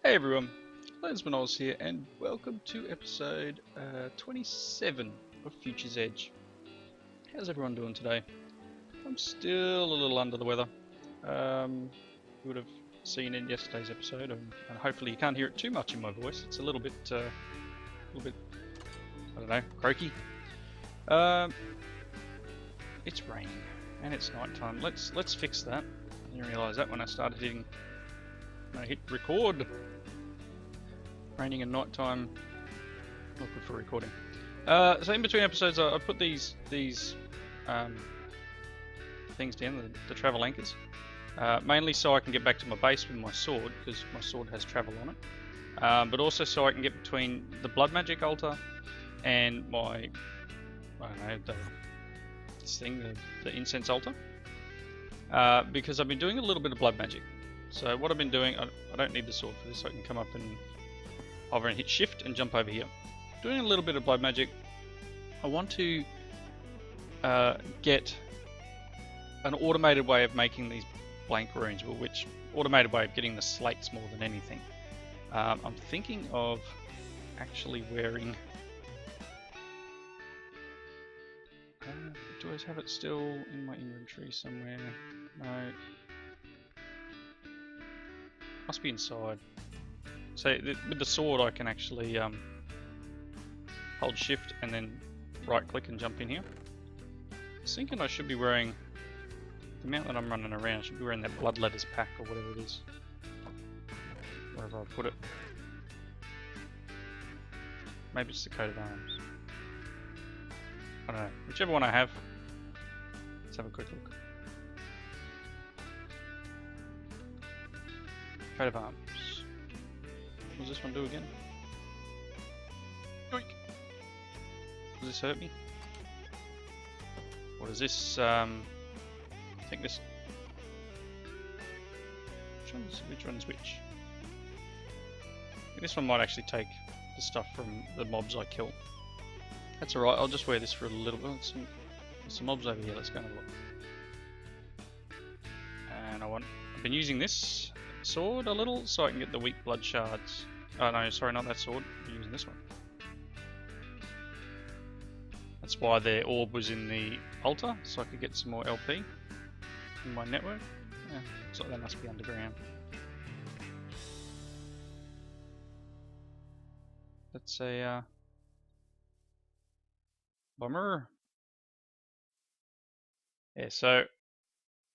Hey everyone, Lensmanoz here, and welcome to episode 27 of Future's Edge. How's everyone doing today? I'm still a little under the weather. You would have seen in yesterday's episode, and hopefully you can't hear it too much in my voice. It's a little bit, I don't know, croaky. Um, it's raining and it's night time. Let's fix that. I didn't realise that when I hit record. Raining and night time, not good for recording. So in between episodes, I put these things down, the travel anchors, mainly so I can get back to my base with my sword, because my sword has travel on it, but also so I can get between the blood magic altar and my, I don't know, the incense altar, because I've been doing a little bit of blood magic. So what I've been doing, I don't need the sword for this, so I can come up and hover and hit shift and jump over here. Doing a little bit of blood magic. I want to get an automated way of making these blank runes, which automated way of getting the slates more than anything. I'm thinking of actually wearing. Do I have it still in my inventory somewhere? No. Must be inside. So with the sword I can actually hold shift and then right click and jump in here. I was thinking I should be wearing, the amount that I'm running around, I should be wearing that blood letters pack or whatever it is. Wherever I put it. Maybe it's the coat of arms. I don't know. Whichever one I have. Let's have a quick look. Coat of arms. What does this one do again? Yoink! Does this hurt me? Or does this, I think this... Which one's which? I think this one might actually take the stuff from the mobs I kill. That's alright, I'll just wear this for a little bit. There's some mobs over here, let's go and have a look. And I've been using this sword a little so I can get the weak blood shards. Oh no, sorry, not that sword, I'm using this one. That's why the orb was in the altar, so I could get some more LP in my network. Yeah, looks like that must be underground. That's a bummer. Yeah, so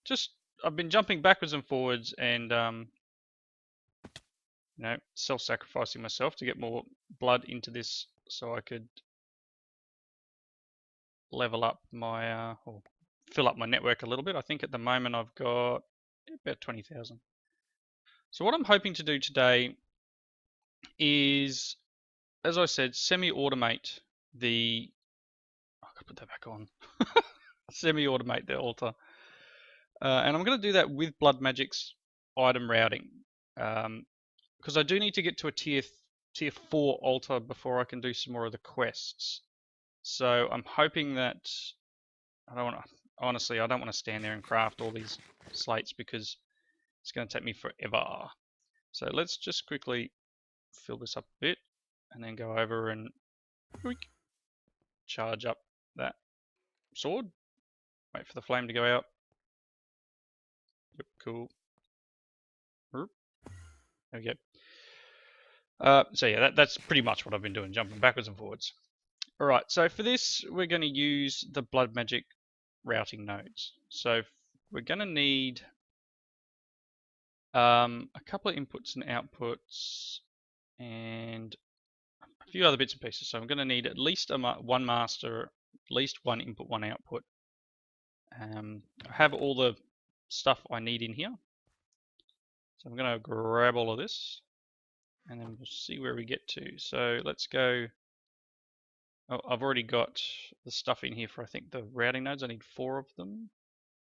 just I've been jumping backwards and forwards and you know, self-sacrificing myself to get more blood into this so I could level up my or fill up my network a little bit. I think at the moment I've got about 20,000. So what I'm hoping to do today is, as I said, semi-automate the. I gotta put that back on. Semi-automate the altar, and I'm going to do that with Blood Magic's item routing, because I do need to get to a tier 4 altar before I can do some more of the quests. So I'm hoping that I don't want to. Honestly, I don't want to stand there and craft all these slates because it's going to take me forever. So let's just quickly fill this up a bit and then go over and charge up that sword. Wait for the flame to go out. Yep, cool. There we go. So yeah, that's pretty much what I've been doing, jumping backwards and forwards. Alright, so for this we're going to use the blood magic routing nodes. So we're going to need a couple of inputs and outputs and a few other bits and pieces. So I'm going to need at least one master, at least one input, one output. I have all the stuff I need in here. So I'm going to grab all of this and then we'll see where we get to. So let's go. Oh, I've already got the stuff in here for, I think, the routing nodes. I need 4 of them.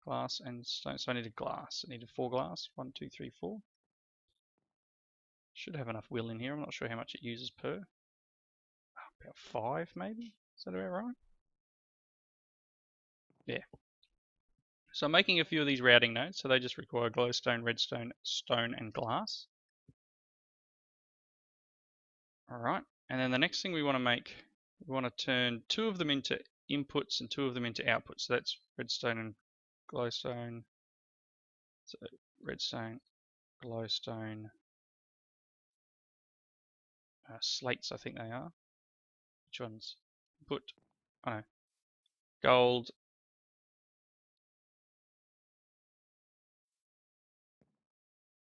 Glass and stone. So I needed glass. I needed 4 glass. 1, 2, 3, 4. Should have enough will in here. I'm not sure how much it uses per. About 5 maybe? Is that about right? Yeah. So I'm making a few of these routing nodes. So they just require glowstone, redstone, stone, and glass. All right, and then the next thing we want to make, we want to turn 2 of them into inputs and 2 of them into outputs. So that's redstone and glowstone. So redstone, glowstone, slates, I think they are. Which ones? Input, oh no, gold,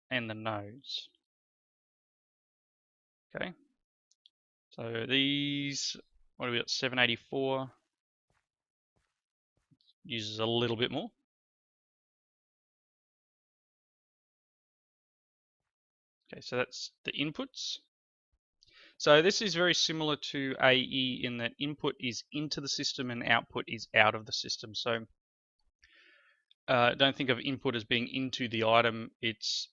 and the nose. Okay. So these, what have we got? 784. Uses a little bit more. Okay, so that's the inputs. So this is very similar to AE in that input is into the system and output is out of the system. So don't think of input as being into the item, it's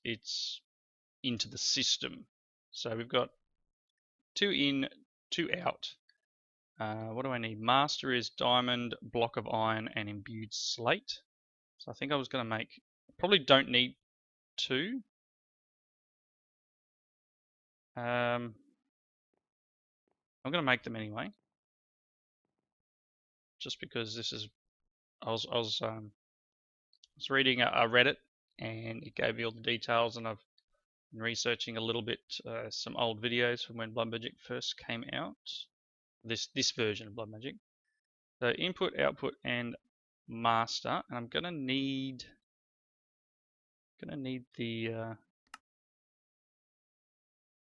into the system. So we've got 2 in, 2 out. What do I need? Master is diamond, block of iron, and imbued slate. So I think I was going to make, probably don't need 2. I'm going to make them anyway, just because this is, I was reading a Reddit and it gave me all the details, and I've been researching a little bit some old videos from when Blood Magic first came out. This version of Blood Magic. So input, output, and master, and I'm gonna need the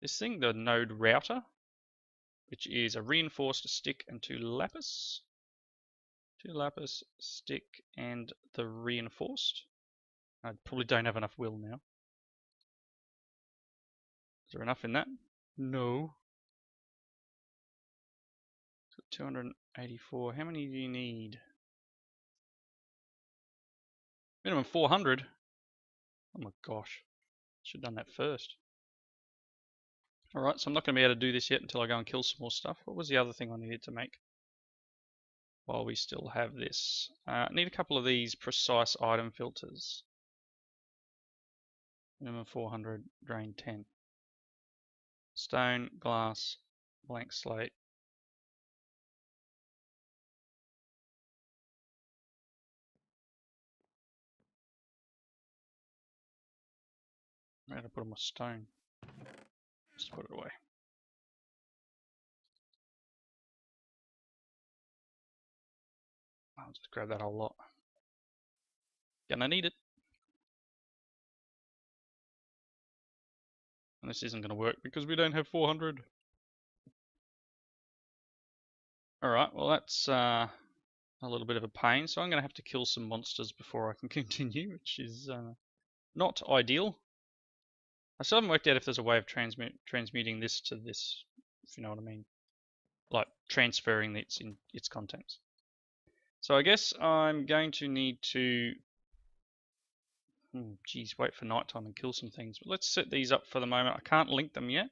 this thing, the node router, which is a reinforced stick and 2 lapis. 2 lapis, stick, and the reinforced. I probably don't have enough will now. Is there enough in that? No. 284. How many do you need? Minimum 400. Oh my gosh. Should have done that first. Alright, so I'm not going to be able to do this yet until I go and kill some more stuff. What was the other thing I needed to make while we still have this? I need a couple of these precise item filters. Minimum 400, drain 10. Stone, glass, blank slate. Where did I put on my stone? Just put it away. I'll just grab that whole lot. Gonna need it. And this isn't gonna work because we don't have 400. Alright, well that's a little bit of a pain, so I'm gonna have to kill some monsters before I can continue, which is not ideal. I still haven't worked out if there's a way of transmuting this to this, if you know what I mean. Like transferring its contents. So I guess I'm going to need to wait for nighttime and kill some things. But let's set these up for the moment. I can't link them yet.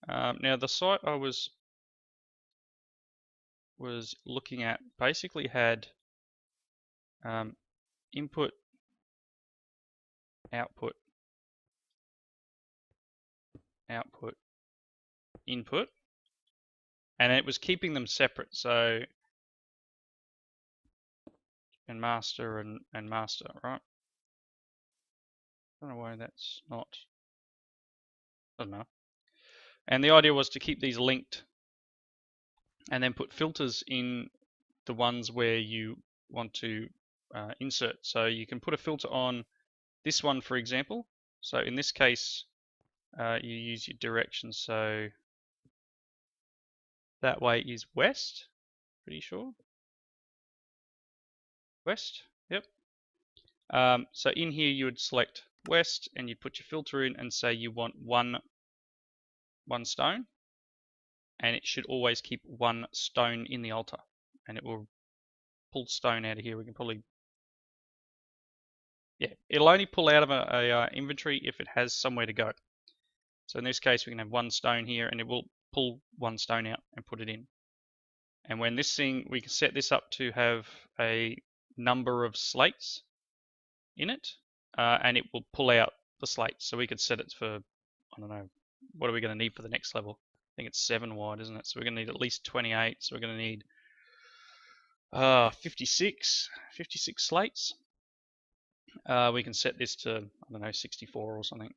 Now the site I was looking at basically had input, output, output, input, and it was keeping them separate. So and master and master, right? I don't know why that's not. Doesn't matter. And the idea was to keep these linked and then put filters in the ones where you want to insert. So you can put a filter on this one, for example. So in this case, you use your direction. So that way is west, pretty sure. West, yep. So in here you would select west and you put your filter in and say you want one stone, and it should always keep 1 stone in the altar, and it will pull stone out of here. We can probably, yeah, it'll only pull out of a inventory if it has somewhere to go. So in this case we can have 1 stone here and it will pull 1 stone out and put it in. And when this thing, we can set this up to have a number of slates in it, and it will pull out the slates. So we could set it for, I don't know, what are we going to need for the next level? think it's 7 wide, isn't it? So we're going to need at least 28. So we're going to need 56 slates. We can set this to, I don't know, 64 or something.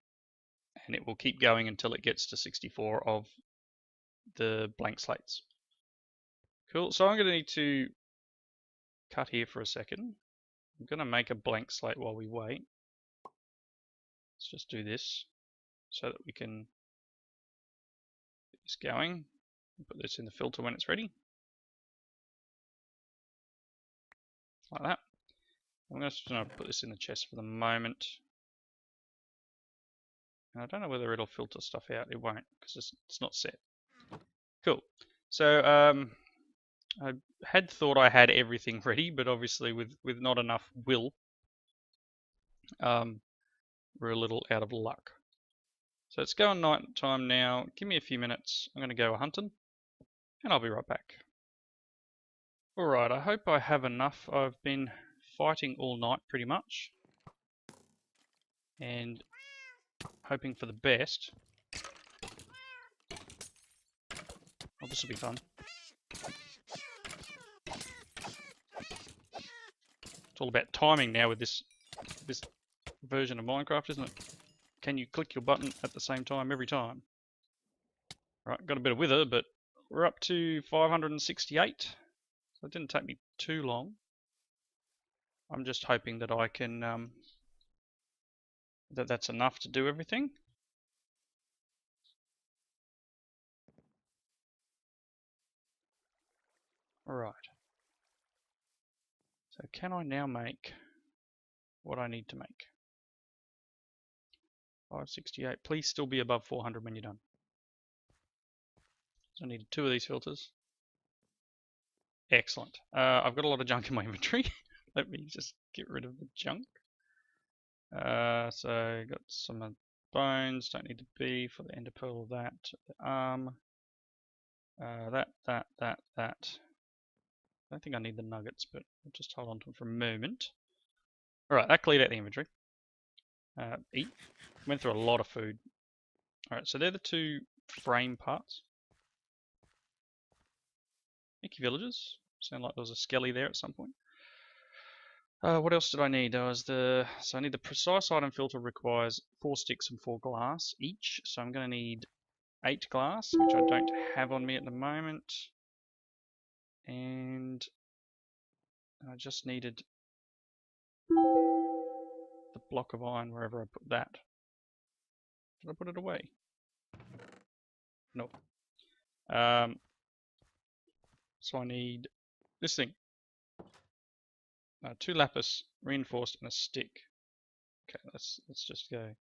And it will keep going until it gets to 64 of the blank slates. Cool. So I'm going to need to cut here for a second. I'm going to make a blank slate while we wait. Let's just do this so that we can get this going. Put this in the filter when it's ready. Like that. I'm just going to put this in the chest for the moment. And I don't know whether it'll filter stuff out. It won't because it's not set. Cool. So I had thought I had everything ready, but obviously with not enough will, we're a little out of luck. So it's going night time now. Give me a few minutes. I'm going to go hunting, and I'll be right back. Alright, I hope I have enough. I've been fighting all night pretty much, and hoping for the best. Oh, this will be fun. It's all about timing now with this version of Minecraft, isn't it? Can you click your button at the same time every time? Right, got a bit of wither, but we're up to 568. So it didn't take me too long. I'm just hoping that I can, that's enough to do everything. Alright. So can I now make what I need to make? 568. Please still be above 400 when you're done. So I need 2 of these filters. Excellent. I've got a lot of junk in my inventory. Let me just get rid of the junk. So got some bones, don't need the beef for the ender pearl of that. The arm. That. I don't think I need the nuggets, but I'll just hold on to them for a moment. Alright, that cleared out the inventory. Eat. Went through a lot of food. Alright, so they're the 2 frame parts. Thank you, villagers. Sound like there was a skelly there at some point. What else did I need? So I need the precise item filter requires 4 sticks and 4 glass each. So I'm going to need 8 glass, which I don't have on me at the moment. And I just needed the block of iron wherever I put that. Did I put it away? Nope. So I need this thing. 2 lapis reinforced and a stick. Okay, let's just go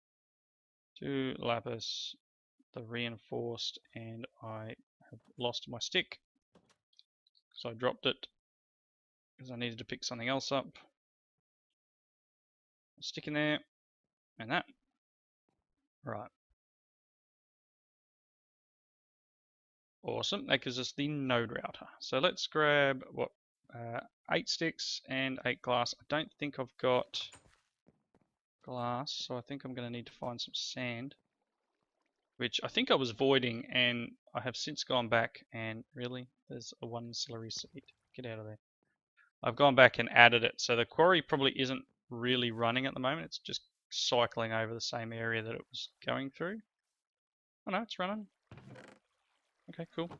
2 lapis, the reinforced, and I have lost my stick, so I dropped it because I needed to pick something else up. Stick in there, and that. Right. Awesome. That gives us the node router. So let's grab what 8 sticks and 8 glass. I don't think I've got glass, so I think I'm going to need to find some sand, which I think I was voiding, and I have since gone back and really, there's a 1 celery seed. Get out of there. I've gone back and added it, so the quarry probably isn't really running at the moment. It's just cycling over the same area that it was going through. Oh no, it's running. Okay, cool.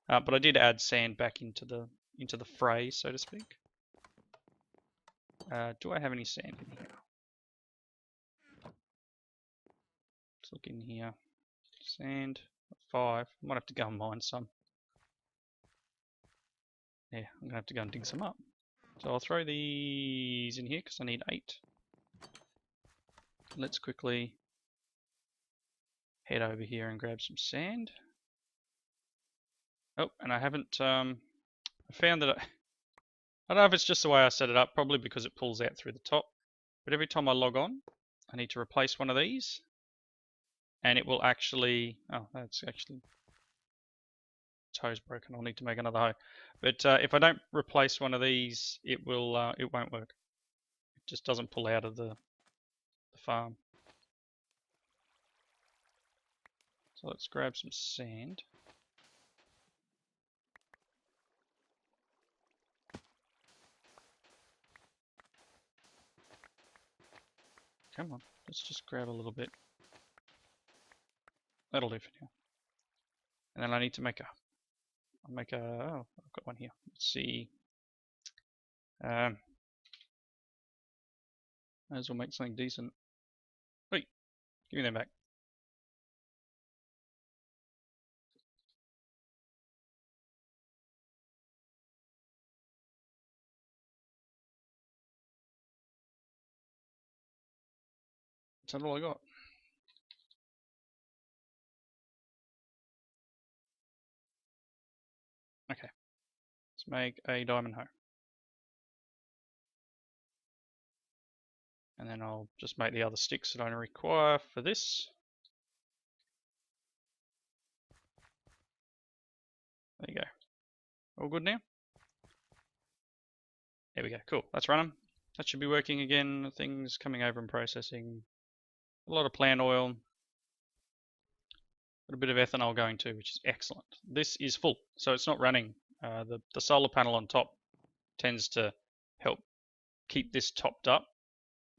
But I did add sand back into the fray, so to speak. Do I have any sand in here? Let's look in here. Sand, 5. I might have to go and mine some. Yeah, I'm gonna have to go and dig some up. So I'll throw these in here because I need 8. Let's quickly head over here and grab some sand. Oh, and I haven't, I found that I don't know if it's just the way I set it up, probably because it pulls out through the top. But every time I log on, I need to replace one of these. And it will actually, oh, that's actually, hoe's broken. I'll need to make another hoe. But if I don't replace one of these, it won't work. It just doesn't pull out of the farm. So let's grab some sand. Come on, let's just grab a little bit. That'll do for now. And then I need to make a, oh, I've got one here. Let's see. Might as well make something decent. Wait, give me them back. That's all I got. Okay, let's make a diamond hoe. And then I'll just make the other sticks that I require for this. There you go. All good now? There we go. Cool. Let's run them. That should be working again. Things coming over and processing. A lot of plant oil. Got a bit of ethanol going too, which is excellent. This is full, so it's not running. The solar panel on top tends to help keep this topped up.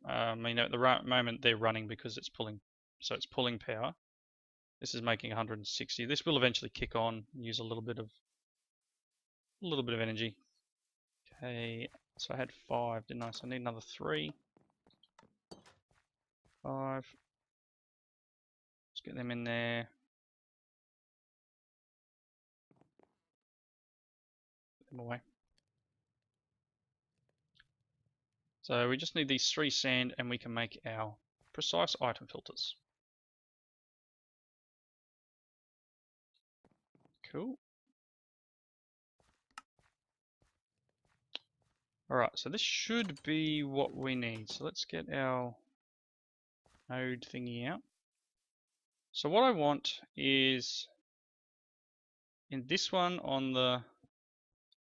I mean, at the moment they're running because it's pulling, so it's pulling power. This is making 160. This will eventually kick on, use a little bit of energy. Okay, so I had 5, didn't I? So I need another 3. 5. Let's get them in there. Put them away. So we just need these 3 sand and we can make our precise item filters. Cool. Alright, so this should be what we need. So let's get our node thingy out. So what I want is in this one on the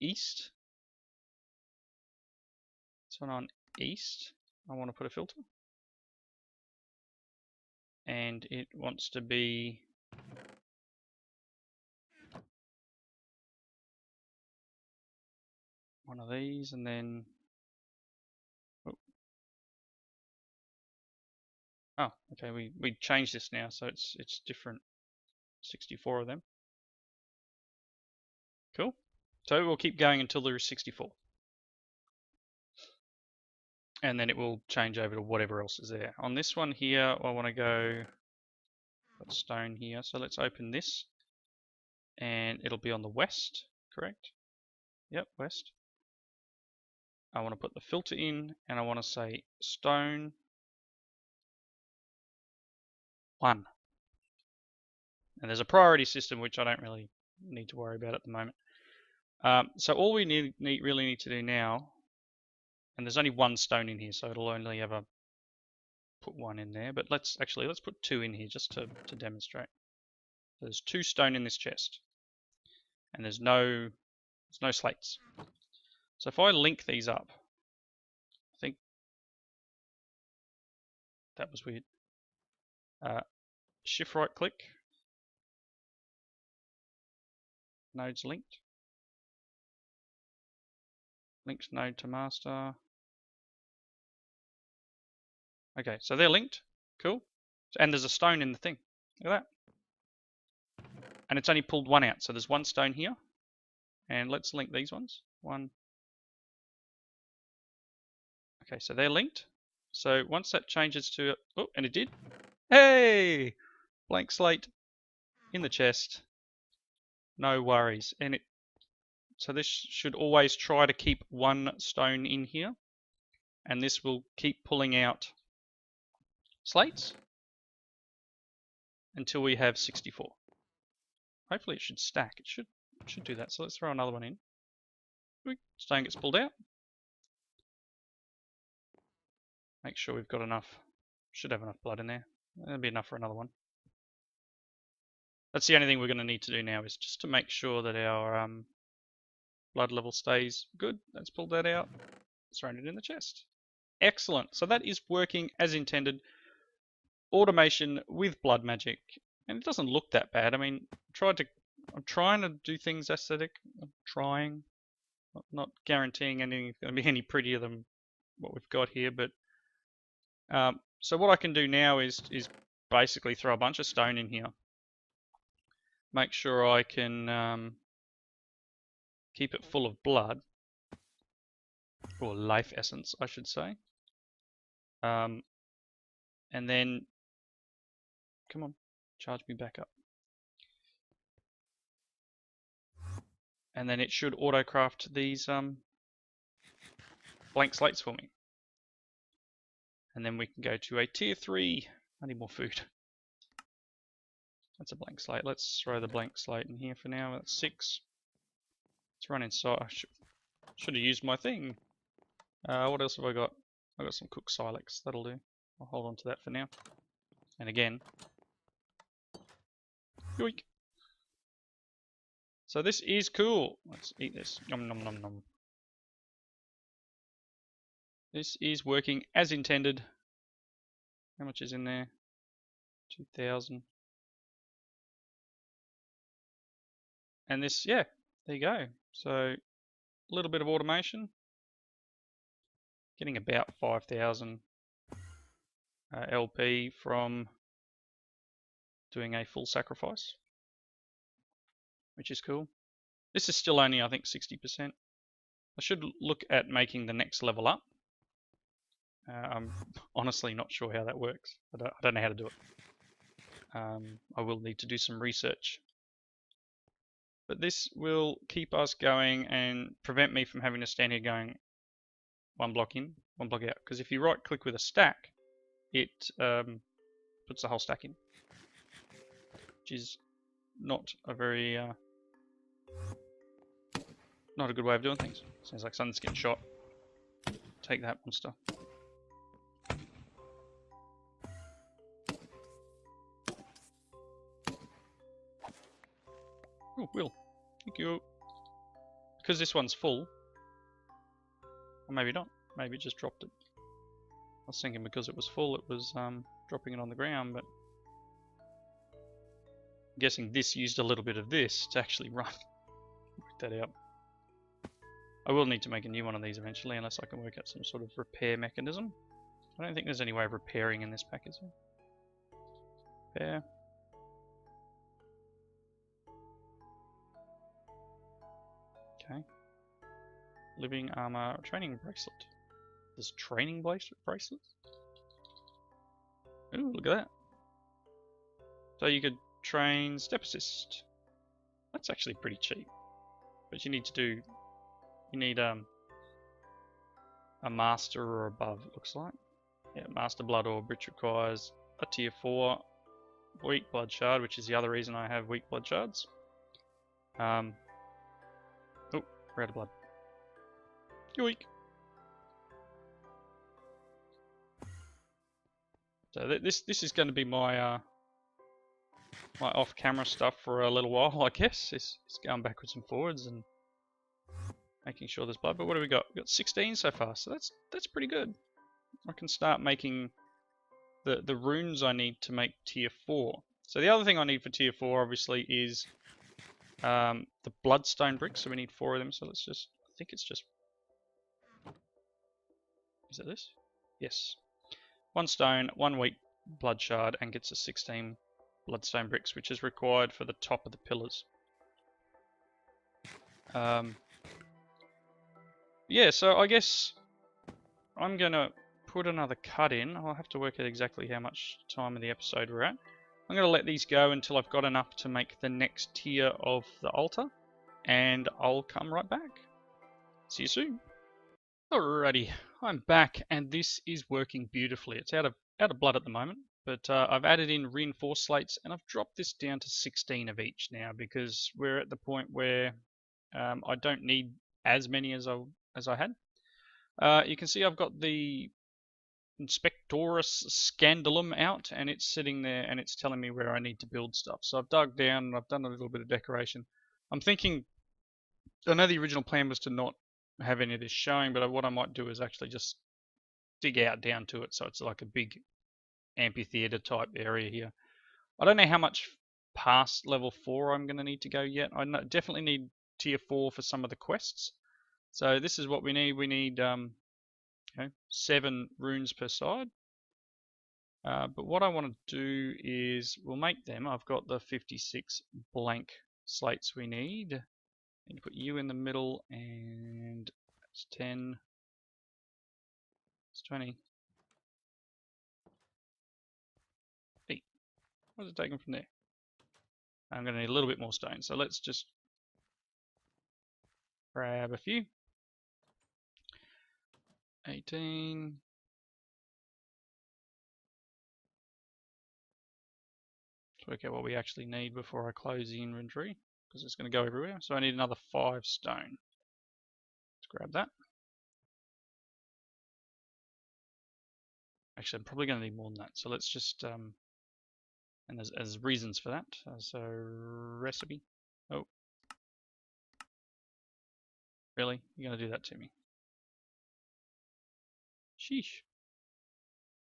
east. This one on east, I want to put a filter. And it wants to be one of these, and then oh, okay, we changed this now, so it's different. 64 of them. Cool. So we'll keep going until there is 64. And then it will change over to whatever else is there. On this one here, I want to go got stone here, so let's open this. And it'll be on the west, correct? Yep, west. I want to put the filter in, and I want to say stone 1. And there's a priority system which I don't really need to worry about at the moment. So all we really need to do now, and there's only 1 stone in here, so it'll only ever put 1 in there. But let's put 2 in here just to demonstrate. There's 2 stone in this chest, and there's no slates. So if I link these up, I think that was weird. Shift right click, nodes linked, linked node to master. Okay, so they're linked, cool. And there's a stone in the thing, look at that. And it's only pulled 1 out, so there's 1 stone here. And let's link these ones, 1. Okay, so they're linked. So once that changes to, oh, and it did. Hey, blank slate in the chest. No worries. And so this should always try to keep 1 stone in here. And this will keep pulling out slates until we have 64. Hopefully it should stack. It should do that. So let's throw another one in. Stone gets pulled out. Make sure we've got enough. Should have enough blood in there. That'll be enough for another one. That's the only thing we're going to need to do now, is just to make sure that our blood level stays good. Let's pull that out. Thrown it in the chest. Excellent. So that is working as intended. Automation with blood magic. And it doesn't look that bad. I mean, I'm trying to do things aesthetic. I'm trying. Not guaranteeing anything's going to be any prettier than what we've got here, but so what I can do now is basically throw a bunch of stone in here. Make sure I can keep it full of blood, or life essence, I should say. And then, come on, charge me back up. And then it should auto-craft these blank slates for me. And then we can go to a tier 3. I need more food. That's a blank slate. Let's throw the blank slate in here for now. That's 6. Let's run inside. I should have used my thing. What else have I got? I've got some cooked silex. That'll do. I'll hold on to that for now. And again. Yoink. So this is cool. Let's eat this. Nom nom nom nom. This is working as intended. How much is in there? 2,000. And this, yeah, there you go. So a little bit of automation. Getting about 5,000 LP from doing a full sacrifice, which is cool. This is still only, I think, 60%. I should look at making the next level up. I'm honestly not sure how that works. I don't know how to do it. I will need to do some research. But this will keep us going and prevent me from having to stand here going one block in, one block out. Because if you right click with a stack, it puts the whole stack in, which is not a very not a good way of doing things. Sounds like something's getting shot. Take that, monster. Oh, Will. Thank you. Because this one's full. Or maybe not. Maybe it just dropped it. I was thinking because it was full, it was dropping it on the ground, but I'm guessing this used a little bit of this to actually run. Work that out. I will need to make a new one of these eventually, unless I can work out some sort of repair mechanism. I don't think there's any way of repairing in this pack, is there? Repair. Okay. Living armor training bracelet. There's training bracelets? Ooh, look at that. So you could train step assist. That's actually pretty cheap. But you need to do... You need a master or above, it looks like. Yeah, master blood orb, which requires a tier 4 weak blood shard, which is the other reason I have weak blood shards. Oh, we're out of blood. Yoink. So this is going to be my my off-camera stuff for a little while, I guess. It's going backwards and forwards and making sure there's blood. But what do we got? We've got 16 so far, so that's pretty good. I can start making the runes I need to make tier 4. So the other thing I need for tier 4 obviously is the bloodstone bricks. So we need 4 of them. So let's just, I think it's just, is it this? Yes. 1 stone, 1 weak blood shard, and gets us 16 bloodstone bricks, which is required for the top of the pillars. Yeah, so I guess I'm going to put another cut in. I'll have to work out exactly how much time of the episode we're at. I'm going to let these go until I've got enough to make the next tier of the altar, and I'll come right back. See you soon. Alrighty, I'm back, and this is working beautifully. It's out of blood at the moment, but I've added in reinforced slates, and I've dropped this down to 16 of each now because we're at the point where I don't need as many as I had. You can see I've got the Inspectorus Scandalum out, and it's sitting there and it's telling me where I need to build stuff. So I've dug down and I've done a little bit of decoration. I'm thinking, I know the original plan was to not have any of this showing, but what I might do is actually just dig out down to it so it's like a big amphitheater type area here. I don't know how much past level 4 I'm going to need to go yet. I definitely need tier 4 for some of the quests. So this is what we need. We need 7 runes per side. But what I want to do is we'll make them. I've got the 56 blank slates we need. I need to put you in the middle, and that's 10. It's 20. 8. What is it taken from there? I'm going to need a little bit more stone. So let's just grab a few. 18. Let's work out what we actually need before I close the inventory, because it's going to go everywhere. So I need another 5 stone. Let's grab that. Actually, I'm probably going to need more than that. So let's just, and there's reasons for that. So recipe. Oh. Really? You're going to do that to me? Sheesh.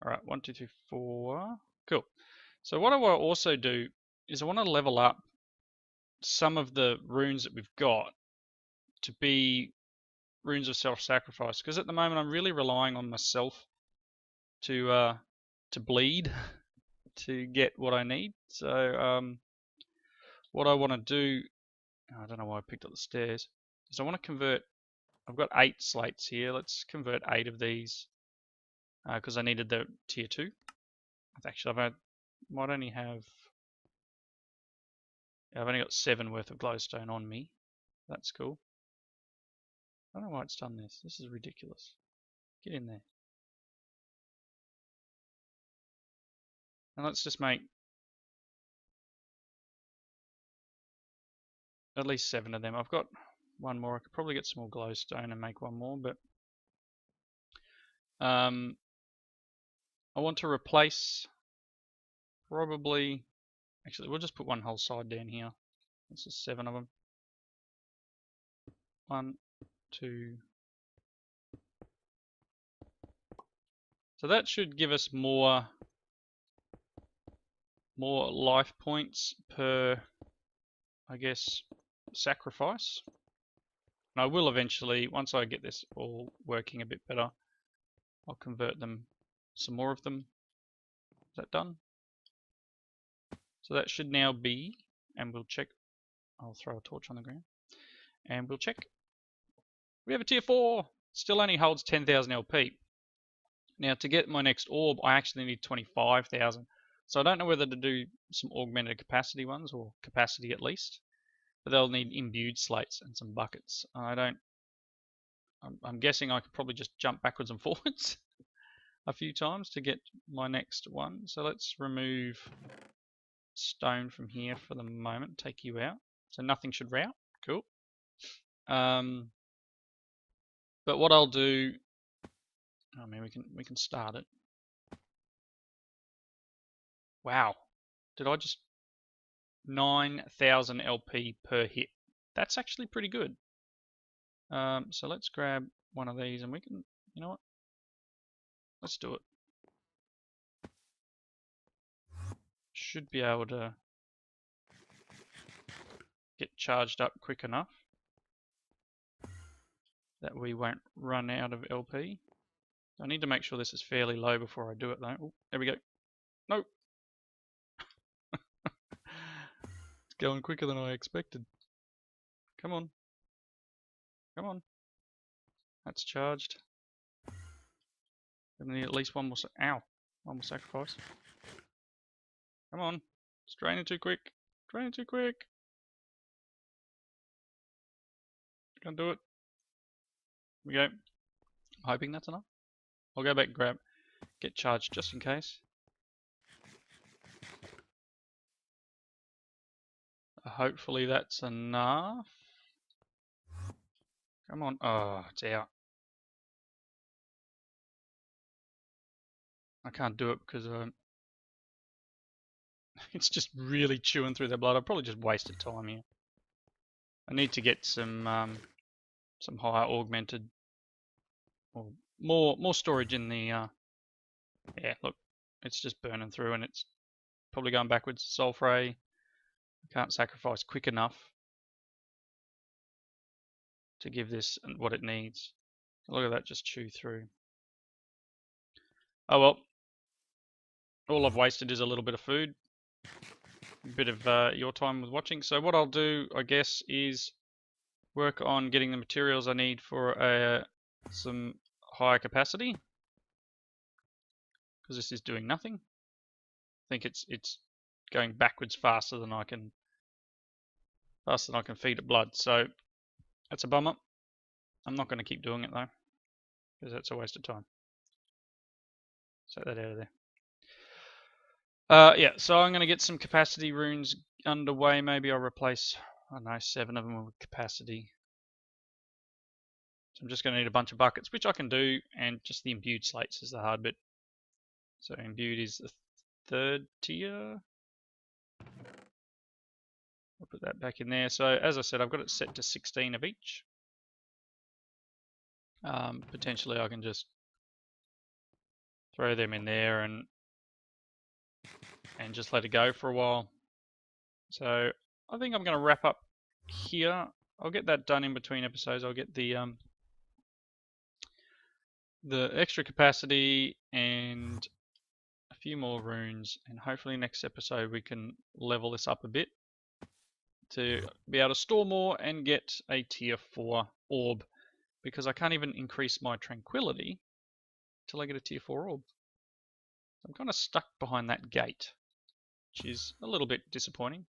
Alright, 1, 2, 3, 4. Cool. So what I want to also do is I want to level up some of the runes that we've got to be runes of self-sacrifice, because at the moment I'm really relying on myself to bleed to get what I need. So what I want to do, I don't know why I picked up the stairs, is I want to convert. I've got 8 slates here. Let's convert 8 of these because I needed the tier 2. Actually, might only have. I've only got 7 worth of glowstone on me. That's cool. I don't know why it's done this. This is ridiculous. Get in there. And let's just make at least 7 of them. I've got 1 more. I could probably get some more glowstone and make 1 more, but I want to replace probably. Actually, we'll just put 1 whole side down here. This is 7 of them. 1, 2. So that should give us more life points per, I guess, sacrifice. And I will eventually, once I get this all working a bit better, I'll convert them, some more of them. Is that done? So that should now be, and we'll check. I'll throw a torch on the ground, and we'll check. We have a tier 4. Still only holds 10,000 LP. Now to get my next orb, I actually need 25,000. So I don't know whether to do some augmented capacity ones, or capacity at least. But they'll need imbued slates and some buckets. I'm guessing I could probably just jump backwards and forwards a few times to get my next one. So let's remove stone from here for the moment. Take you out. So nothing should route. Cool. But what I'll do, I mean, we can start it. Wow, did I just 9,000 LP per hit? That's actually pretty good. So let's grab one of these, and we can, you know what? Let's do it. Should be able to get charged up quick enough that we won't run out of LP. I need to make sure this is fairly low before I do it though. Ooh, there we go. Nope. It's going quicker than I expected. Come on. Come on. That's charged. We need at least 1 more. Ow. 1 more sacrifice. Come on. It's draining too quick. Draining too quick. Can't do it. Here we go. I'm hoping that's enough. I'll go back and grab, get charged just in case. Hopefully that's enough. Come on. Oh, it's out. I can't do it because it's just really chewing through the blood. I've probably just wasted time here. I need to get some higher augmented, or more storage in the. Yeah, look, it's just burning through, and it's probably going backwards. Sulfray. I can't sacrifice quick enough to give this what it needs. Look at that just chew through. Oh well. All I've wasted is a little bit of food. A bit of your time with watching. So what I'll do, I guess, is work on getting the materials I need for some higher capacity. Because this is doing nothing. I think it's going backwards faster than I can feed it blood. So that's a bummer. I'm not going to keep doing it though, because that's a waste of time. Set that out of there. Yeah, so I'm going to get some capacity runes underway. Maybe I'll replace, I don't know, 7 of them with capacity. So I'm just going to need a bunch of buckets, which I can do, and just the imbued slates is the hard bit. So imbued is the 3rd tier. I'll put that back in there. So as I said, I've got it set to 16 of each. Potentially I can just throw them in there and just let it go for a while. So I think I'm going to wrap up here. I'll get that done in between episodes. I'll get the extra capacity and a few more runes, and hopefully next episode we can level this up a bit to be able to store more and get a tier 4 orb, because I can't even increase my tranquility till I get a tier 4 orb. I'm kind of stuck behind that gate, which is a little bit disappointing.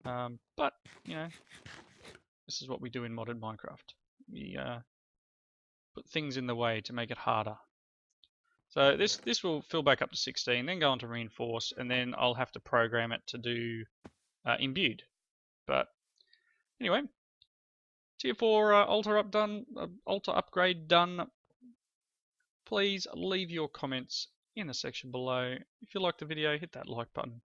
But, you know, this is what we do in modded Minecraft. We put things in the way to make it harder. So this will fill back up to 16, then go on to reinforce, and then I'll have to program it to do imbued. But anyway, tier 4 altar upgrade done. Please leave your comments in the section below. If you liked the video, hit that like button.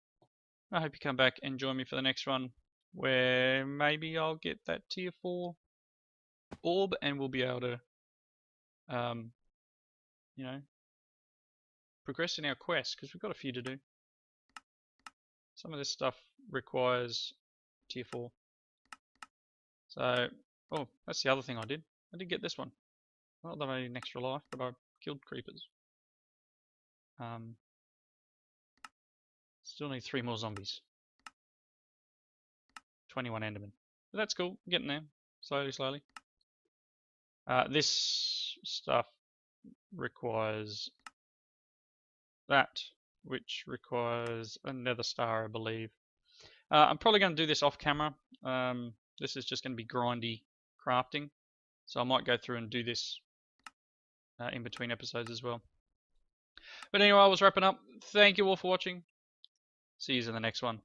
I hope you come back and join me for the next one, where maybe I'll get that tier 4 orb and we'll be able to, you know, progress in our quest, because we've got a few to do. Some of this stuff requires tier 4. So, oh, that's the other thing I did. I did get this one. Not that I need an extra life, but I killed creepers. Still need 3 more zombies. 21 endermen. But that's cool. Getting there. Slowly. This stuff requires that, which requires a nether star, I believe. I'm probably going to do this off camera. This is just going to be grindy crafting. So I might go through and do this in between episodes as well. But anyway, I was wrapping up. Thank you all for watching. See you in the next one.